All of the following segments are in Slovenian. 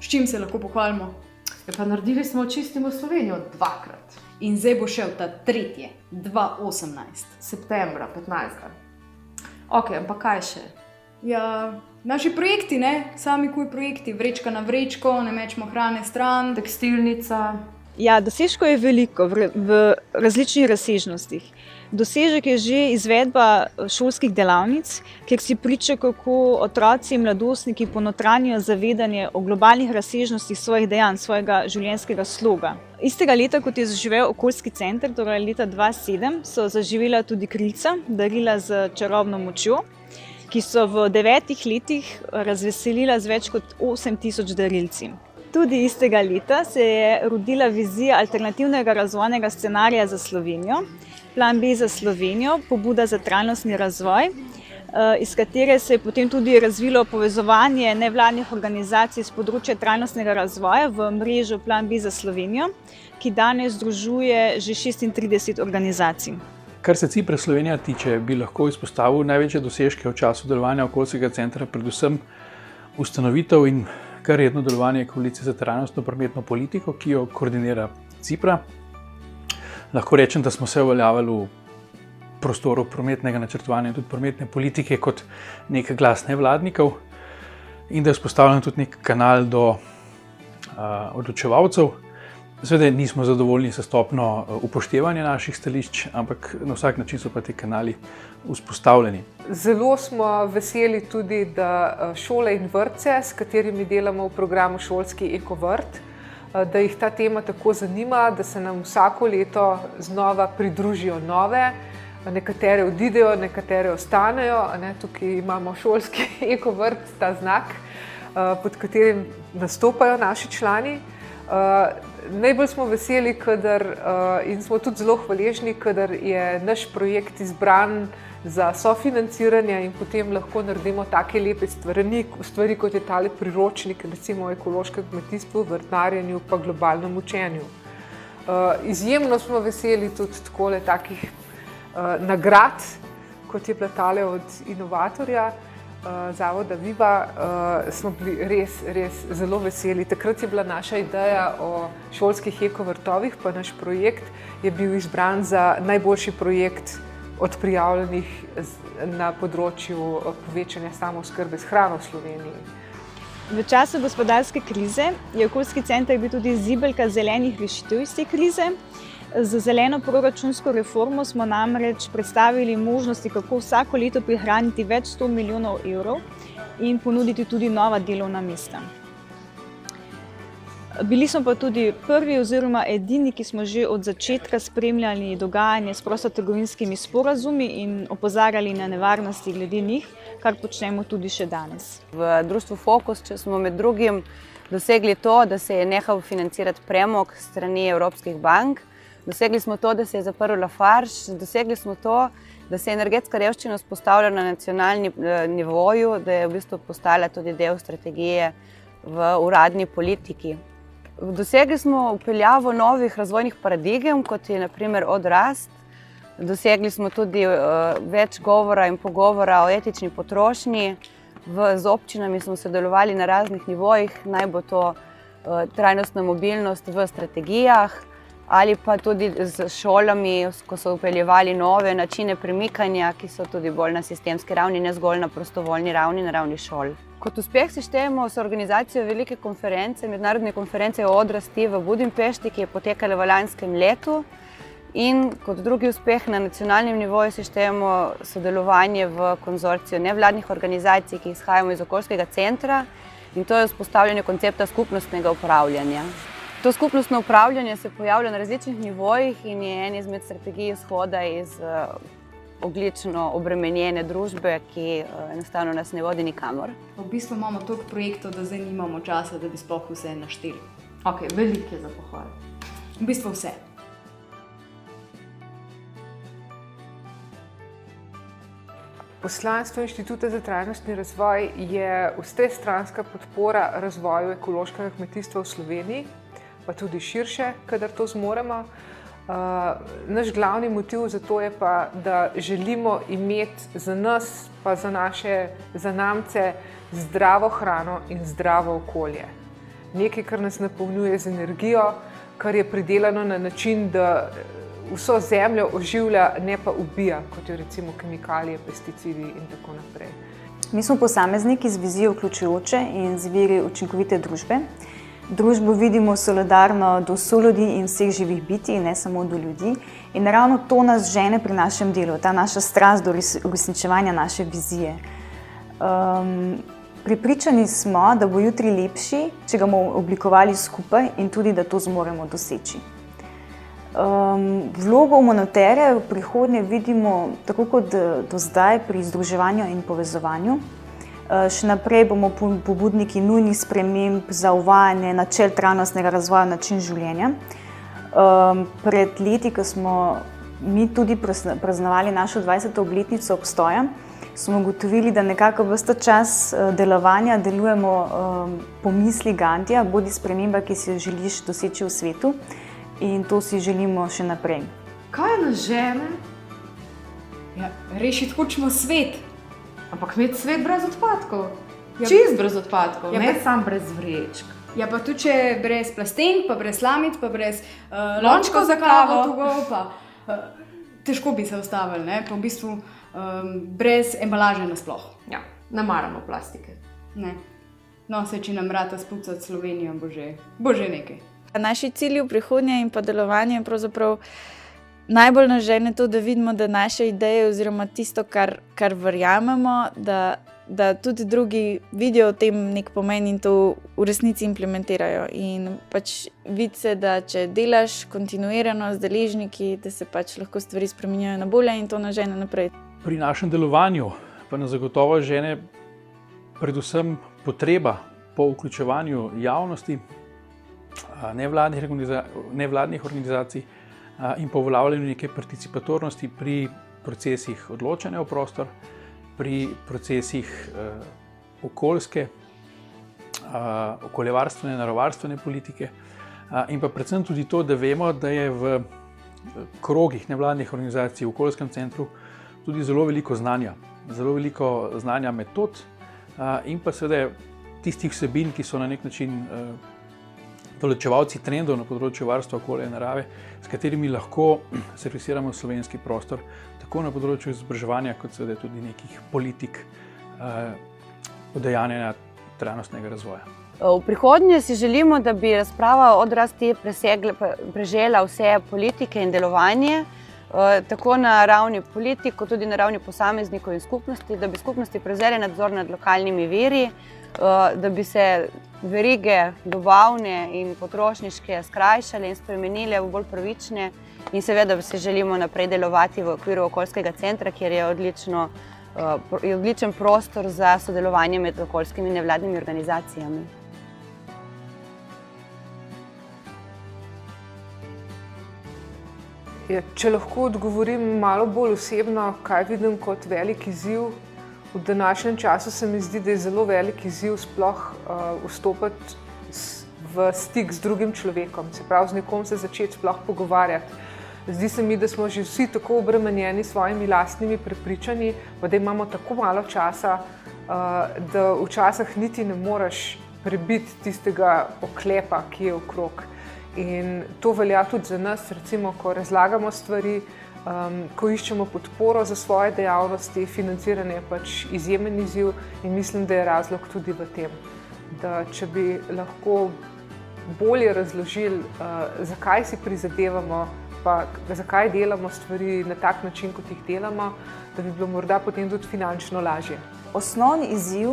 S čim se lahko pohvalimo? Pa naredili smo Čistimo Slovenijo 2-krat. In zdaj bo šel ta 3. 2018. Septembra 15. Ok, ampak kaj še? Ja, naši projekti, ne? Sami kuj projekti, vrečka na vrečko, ne mečemo hrane stran. Tekstilnica. Ja, dosežkov je veliko v različnih razsežnostih. Dosežek je že izvedba šolskih delavnic, kjer si priča, kako otroci in mladostniki ponotranjijo zavedanje o globalnih razsežnostih svojih dejanj, svojega življenjskega sloga. Istega leta, kot je zaživel okoljski center, torej leta 2007, so zaživela tudi krilca, darila z čarobno močjo, ki so v 9 letih razveselila z več kot 8000 darilci. Tudi istega leta se je rodila vizija alternativnega razvojnega scenarija za Slovenijo, Plan B za Slovenijo, pobuda za trajnostni razvoj, iz katere se je potem tudi razvilo povezovanje nevladnih organizacij z področja trajnostnega razvoja v mrežo Plan B za Slovenijo, ki danes združuje že 36 organizacij. Kar se Cipra Slovenija tiče, bi lahko izpostavil največje dosežke v času delovanja okoljskega centra, predvsem ustanovitev in kar redno delovanje Koalicije za trajnostno prometno politiko, ki jo koordinira Cipra. Lahko rečem, da smo se uveljavili v prostoru prometnega načrtovanja in tudi prometne politike kot nek glas nevladnikov in da je vzpostavljen tudi nek kanal do odločevalcev. Seveda nismo zadovoljni s stopnjo upoštevanja naših stališč, ampak na vsak način so pa ti kanali vzpostavljeni. Zelo smo veseli tudi, da šole in vrtce, s katerimi delamo v programu Šolski ekovrt, da jih ta tema tako zanima, da se nam vsako leto znova pridružijo nove. Nekatere odidejo, nekatere ostanejo. Tukaj imamo Šolski ekovrt, ta znak, pod katerim nastopajo naši člani. Najbolj smo veseli, in smo tudi zelo hvaležni, kadar je naš projekt izbran za sofinanciranje in potem lahko naredimo take lepe stvari, kot je tale priročnik, recimo o ekološkem kmetijstvu, vrtnarjenju pa globalnem učenju. Izjemno smo veseli tudi takole takih nagrad, kot je bila tale od inovatorja Zavoda Viva, smo bili res zelo veseli. Takrat je bila naša ideja o šolskih ekovrtovih, pa naš projekt je bil izbran za najboljši projekt od prijavljenih na področju povečanja samooskrbe s hrano v Sloveniji. V času gospodarske krize je okoljski center bil tudi zibelka zelenih rešitev iz te krize. Z zeleno proračunsko reformo smo namreč predstavili možnosti, kako vsako leto prihraniti več 100 milijonov evrov in ponuditi tudi nova delovna mesta. Bili smo pa tudi prvi oziroma edini, ki smo že od začetka spremljali dogajanje s prostotrgovinskimi sporazumi in opozarjali na nevarnosti glede njih, kar počnemo tudi še danes. V društvu Fokus smo med drugim dosegli to, da se je nehal financirati premog strani evropskih bank. Dosegli smo to, da se je zaprl Lafarge, dosegli smo to, da se je energetska revščina vzpostavila na nacionalnem nivoju, da je v bistvu postala tudi del strategije v uradni politiki. Dosegli smo vpeljavo novih razvojnih paradigem, kot je na primer odrast. Dosegli smo tudi več govora in pogovora o etični potrošnji. Z občinami smo sodelovali na raznih nivojih, naj bo to trajnostna mobilnost v strategijah, ali pa tudi z šolami, ko so vpeljevali nove načine premikanja, ki so tudi bolj na sistemski ravni, ne zgolj na prostovoljni ravni, na ravni šol. Kot uspeh si štejemo s organizacijo velike konference, mednarodne konference o odrasti v Budimpešti, ki je potekala v lanskem letu. In kot drugi uspeh na nacionalnem nivoju si štejemo sodelovanje v konzorciju nevladnih organizacij, ki izhajamo iz okoljskega centra, in to je vzpostavljanje koncepta skupnostnega upravljanja. To skupnostno upravljanje se pojavlja na različnih nivojih in je en izmed strategij izhoda iz ogljično obremenjene družbe, ki enostavno nas ne vodi nikamor. V bistvu imamo toliko projektov, da zdaj nimamo časa, da bi sploh vse našteli. Ok, veliko je za pohval. V bistvu vse. Poslanstvo Inštituta za trajnostni razvoj je vsestranska podpora razvoju ekološkega kmetijstva v Sloveniji, pa tudi širše, kadar to zmoremo. Naš glavni motiv za to je pa, da želimo imeti za nas, pa za naše zanamce zdravo hrano in zdravo okolje. nekaj, kar nas napolnjuje z energijo, kar je pridelano na način, da vso zemljo oživlja, ne pa ubija, kot jo recimo kemikalije, pesticidi in tako naprej. Mi smo posamezniki z vizijo vključujoče in z viri učinkovite družbe. Družbo vidimo solidarno do soljudi in vseh živih bitij, ne samo do ljudi. In ravno to nas žene pri našem delu, ta naša strast do uresničevanja naše vizije. Prepričani smo, da bo jutri lepši, če ga bomo oblikovali skupaj in tudi, da to zmoremo doseči. Vlogo Monetere v prihodnje vidimo tako kot do zdaj pri združevanju in povezovanju. Še naprej bomo pobudniki nujnih sprememb za uvajanje načel trajnostnega razvoja način življenja. Pred leti, ko smo mi tudi praznovali našo 20. obletnico obstoja, smo ugotovili, da nekako ves ta čas delovanja delujemo po misli Gandhija, bodi sprememba, ki si jo želiš doseči v svetu, in to si želimo še naprej. Kaj nas žene? Ja, rešiti hočemo svet. Ampak imeti svet brez odpadkov. Ja, Čist brez odpadkov, ja, ne pa- sam brez vrečk. Ja, pa tudi če brez plastenk, pa brez slamic, pa brez lončkov za kavo, pa težko bi se ustavili, ne? Pa v bistvu brez embalaže nasploh. Ja, ne maramo plastike. Ne. No, se če nam rata spucati Slovenijo, bo že nekaj. Naši cilji v prihodnje in pa delovanje je pravzaprav najbolj nas žene to, da vidimo, da naše ideje oziroma tisto, kar verjamemo, da tudi drugi vidijo v tem nek pomen in to v resnici implementirajo. In pač vidi se, da če delaš kontinuirano z deležniki, da se pač lahko stvari spreminjajo na bolje in to nas žene naprej. Pri našem delovanju pa nas zagotovo žene predvsem potreba po vključevanju javnosti, nevladnih organizacij in po uveljavljanju neke participatornosti pri procesih odločanja v prostor, pri procesih okoljske, okoljevarstvene, naravovarstvene politike in pa predvsem tudi to, da vemo, da je v krogih nevladnih organizacij v okoljskem centru tudi zelo veliko znanja metod in pa seveda tistih vsebin, ki so na nek način določevalci trendov na področju varstva okolja in narave, s katerimi lahko servisiramo slovenski prostor, tako na področju izobraževanja, kot seveda tudi nekih politik udejanjanja trajnostnega razvoja. V prihodnje si želimo, da bi razprava odrasti prežela vse politike in delovanje, tako na ravni politik, kot tudi na ravni posameznikov in skupnosti, da bi skupnosti prevzeli nadzor nad lokalnimi viri, da bi se verige dobavne in potrošniške skrajšale in spremenile v bolj pravične in seveda se želimo naprej delovati v okviru okoljskega centra, kjer je odličen prostor za sodelovanje med okoljskimi in nevladnimi organizacijami. Ja, če lahko odgovorim malo bolj osebno, kaj vidim kot velik izziv. V današnjem času se mi zdi, da je zelo velik izziv sploh vstopiti v stik z drugim človekom, se pravi z nekom se začeti sploh pogovarjati. Zdi se mi, da smo že vsi tako obremenjeni s svojimi lastnimi prepričanji, pa da imamo tako malo časa, da včasih niti ne moreš prebiti tistega oklepa, ki je okrog. In to velja tudi za nas, recimo, ko razlagamo stvari, ko iščemo podporo za svoje dejavnosti, financiranje je pač izjemen izziv in mislim, da je razlog tudi v tem, da če bi lahko bolje razložili, zakaj si prizadevamo, pa zakaj delamo stvari na tak način, kot jih delamo, da bi bilo morda potem tudi finančno lažje. Osnovni izziv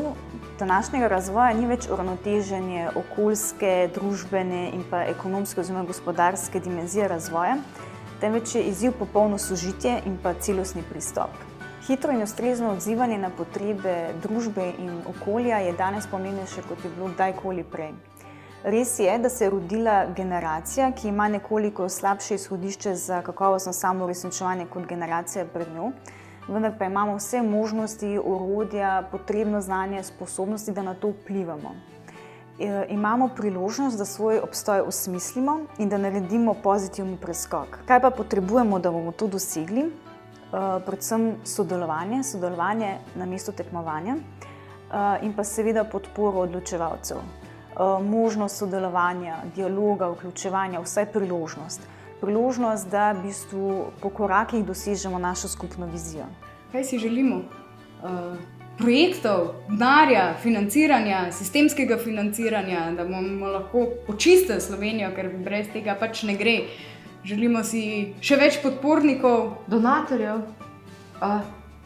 današnjega razvoja ni več uravnoteženje okoljske, družbene in pa ekonomske oziroma gospodarske dimenzije razvoja, temveč je izziv popolno sožitje in pa celostni pristop. Hitro in ustrezno odzivanje na potrebe družbe in okolja je danes pomembnejše, kot je bilo kdajkoli prej. Res je, da se je rodila generacija, ki ima nekoliko slabše izhodišče za kakovostno samouresničevanje kot generacija pred njo, vendar pa imamo vse možnosti, orodja, potrebno znanje, sposobnosti, da na to vplivamo. Imamo priložnost, da svoj obstoj osmislimo in da naredimo pozitivni preskok. Kaj pa potrebujemo, da bomo to dosegli? Predvsem sodelovanje namesto tekmovanja in pa seveda podporo odločevalcev. možnost sodelovanja, dialoga, vključevanja, vsaj priložnost. Priložnost, da v bistvu po korakih dosežemo našo skupno vizijo. Kaj si želimo? Projektov, denarja, financiranja, sistemskega financiranja, da bomo lahko počistili Slovenijo, ker brez tega pač ne gre. Želimo si še več podpornikov. Donatorjev.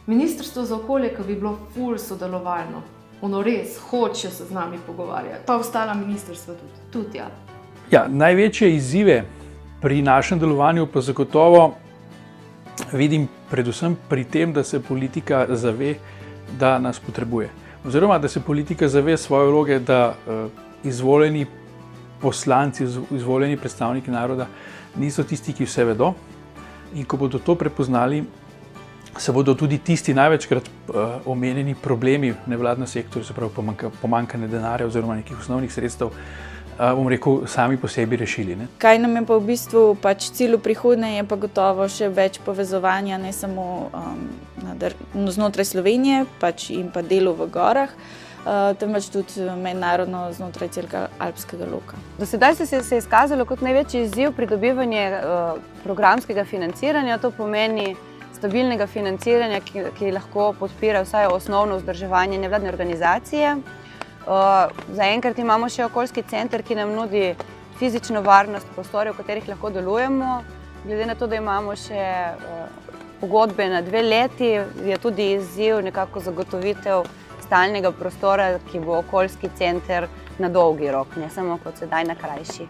Ministrstvo za okolje, ki bi bilo ful sodelovalno. Ono res hoče se z nami pogovarjati. Pa ostala ministrstva tudi. Tudi ja. Ja, največje izzive pri našem delovanju pa zagotovo vidim predvsem pri tem, da se politika zave, da nas potrebuje. Oziroma, da se politika zave svoje vloge, da izvoljeni poslanci, izvoljeni predstavniki naroda niso tisti, ki vse vedo. In ko bodo to prepoznali, se bodo tudi tisti največkrat omenjeni problemi nevladnega sektorja, se pravi pomanjkanje denarja oziroma nekih osnovnih sredstev, bom rekel, sami po sebi rešili. Ne? Kaj nam je pa v bistvu pač cilj v prihodnje, je pa gotovo še več povezovanja, ne samo znotraj Slovenije pač in pa delu v gorah, temveč tudi mednarodno znotraj celega alpskega loka. Do sedaj se je izkazalo kot največji izziv pridobivanje programskega financiranja. To pomeni stabilnega financiranja, ki lahko podpira vsaj osnovno vzdrževanje nevladne organizacije. Zaenkrat imamo še okoljski center, ki nam nudi fizično varnost prostorov, v katerih lahko delujemo. Glede na to, da imamo še pogodbe na 2 leti, je tudi izziv nekako zagotovitev stalnega prostora, ki bo okoljski center na dolgi rok, ne samo kot sedaj na krajši.